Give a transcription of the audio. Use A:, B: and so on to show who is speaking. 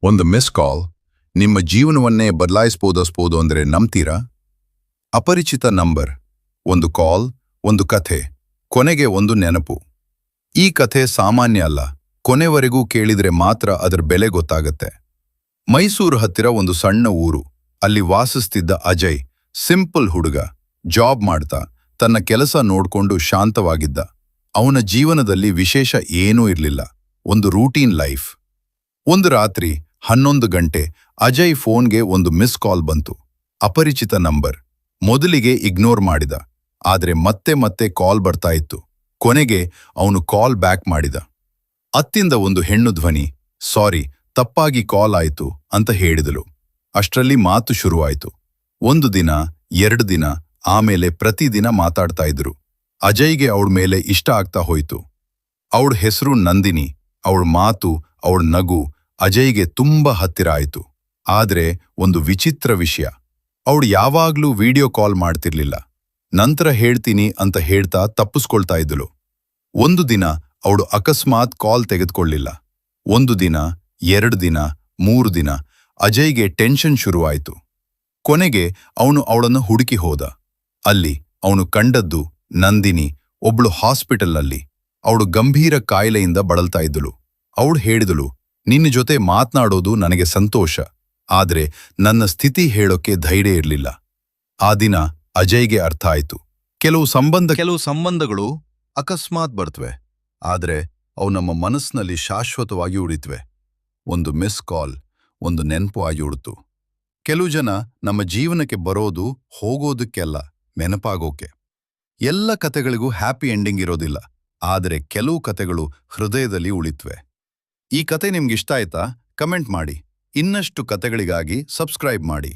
A: ಒಂದು miss call ನಿಮ್ಮ ಜೀವನವನ್ನೇ ಬದಲಾಯಿಸಬಹುದು ಅಂದ್ರೆ ನಂಬ್ತೀರಾ? ಅಪರಿಚಿತ ನಂಬರ್, ಒಂದು ಕಾಲ್, ಒಂದು ಕಥೆ, ಕೊನೆಗೆ ಒಂದು ನೆನಪು. ಈ ಕಥೆ ಸಾಮಾನ್ಯ ಅಲ್ಲ, ಕೊನೆವರೆಗೂ ಕೇಳಿದ್ರೆ ಮಾತ್ರ ಅದರ ಬೆಲೆ ಗೊತ್ತಾಗತ್ತೆ. ಮೈಸೂರು ಹತ್ತಿರ ಒಂದು ಸಣ್ಣ ಊರು. ಅಲ್ಲಿ ವಾಸಿಸ್ತಿದ್ದ ಅಜಯ್, ಸಿಂಪಲ್ ಹುಡುಗ, ಜಾಬ್ ಮಾಡ್ತಾ ತನ್ನ ಕೆಲಸ ನೋಡ್ಕೊಂಡು ಶಾಂತವಾಗಿದ್ದ. ಅವನ ಜೀವನದಲ್ಲಿ ವಿಶೇಷ ಏನೂ ಇರಲಿಲ್ಲ, ಒಂದು ರೂಟೀನ್ ಲೈಫ್. ಒಂದು ರಾತ್ರಿ 11 ಗಂಟೆ ಅಜಯ್ ಫೋನ್ಗೆ ಒಂದು ಮಿಸ್ ಕಾಲ್ ಬಂತು. ಅಪರಿಚಿತ ನಂಬರ್. ಮೊದಲಿಗೆ ಇಗ್ನೋರ್ ಮಾಡಿದ, ಆದ್ರೆ ಮತ್ತೆ ಮತ್ತೆ ಕಾಲ್ ಬರ್ತಾ ಇತ್ತು. ಕೊನೆಗೆ ಅವನು ಕಾಲ್ ಬ್ಯಾಕ್ ಮಾಡಿದ. ಅತ್ತಿಂದ ಒಂದು ಹೆಣ್ಣು ಧ್ವನಿ, ಸಾರಿ, ತಪ್ಪಾಗಿ ಕಾಲ್ ಆಯ್ತು ಅಂತ ಹೇಳಿದಳು. ಅಷ್ಟರಲ್ಲಿ ಮಾತು ಶುರುವಾಯ್ತು. 1 ದಿನ, 2 ದಿನ, ಆಮೇಲೆ ಪ್ರತಿದಿನ ಮಾತಾಡ್ತಾ ಇದ್ರು. ಅಜಯ್ಗೆ ಅವಳ ಮೇಲೆ ಇಷ್ಟ ಆಗ್ತಾ ಹೋಯ್ತು. ಅವಳ ಹೆಸರು ನಂದಿನಿ. ಅವಳ ಮಾತು, ಅವಳ ನಗು ಅಜಯ್ಗೆ ತುಂಬಾ ಹತ್ತಿರ ಆಯ್ತು. ಆದ್ರೆ ಒಂದು ವಿಚಿತ್ರ ವಿಷಯ, ಅವಳು ಯಾವಾಗ್ಲೂ ವಿಡಿಯೋ ಕಾಲ್ ಮಾಡ್ತಿರ್ಲಿಲ್ಲ. ನಂತರ ಹೇಳ್ತೀನಿ ಅಂತ ಹೇಳ್ತಾ ತಪ್ಪಿಸ್ಕೊಳ್ತಾ ಇದ್ದಳು. 1 ದಿನ ಅವಳು ಅಕಸ್ಮಾತ್ ಕಾಲ್ ತೆಗೆದುಕೊಳ್ಳಿಲ್ಲ. 1 ದಿನ, 2 ದಿನ, 3 ದಿನ ಅಜಯ್ಗೆ ಟೆನ್ಷನ್ ಶುರುವಾಯಿತು. ಕೊನೆಗೆ ಅವನು ಅವಳನ್ನು ಹುಡುಕಿ ಹೋದ. ಅಲ್ಲಿ ಅವನು ಕಂಡದ್ದು ನಂದಿನಿ, ಒಬ್ಳು ಹಾಸ್ಪಿಟಲ್ನಲ್ಲಿ. ಅವಳು ಗಂಭೀರ ಕಾಯಿಲೆಯಿಂದ ಬಳಲ್ತಾ ಇದ್ದಳು. ಅವಳು ಹೇಳಿದಳು, ನಿನ್ನ ಜೊತೆ ಮಾತನಾಡೋದು ನನಗೆ ಸಂತೋಷ, ಆದ್ರೆ ನನ್ನ ಸ್ಥಿತಿ ಹೇಳೋಕೆ ಧೈರ್ಯ ಇರಲಿಲ್ಲ. ಆ ದಿನ ಅಜಯ್ಗೆ ಅರ್ಥ ಆಯ್ತು, ಕೆಲವು ಸಂಬಂಧಗಳು ಅಕಸ್ಮಾತ್ ಬರ್ತವೆ, ಆದ್ರೆ ಅವು ನಮ್ಮ ಮನಸ್ಸಿನಲ್ಲಿ ಶಾಶ್ವತವಾಗಿ ಉಳಿತ್ವೆ. ಒಂದು ಮಿಸ್ ಕಾಲ್ ಒಂದು ನೆನಪು ಆಗಿ ಉಳಿತು. ಕೆಲವು ಜನ ನಮ್ಮ ಜೀವನಕ್ಕೆ ಬರೋದು ಹೋಗೋದಕ್ಕೆಲ್ಲ, ನೆನಪಾಗೋಕೆ. ಎಲ್ಲ ಕತೆಗಳಿಗೂ ಹ್ಯಾಪಿ ಎಂಡಿಂಗ್ ಇರೋದಿಲ್ಲ, ಆದರೆ ಕೆಲವು ಕತೆಗಳು ಹೃದಯದಲ್ಲಿ ಉಳಿತ್ವೆ. ಈ ಕತೆ ನಿಮ್ಗಿಷ್ಟ ಆಯ್ತಾ? ಕಮೆಂಟ್ ಮಾಡಿ. ಇನ್ನಷ್ಟು ಕತೆಗಳಿಗಾಗಿ ಸಬ್ಸ್ಕ್ರೈಬ್ ಮಾಡಿ.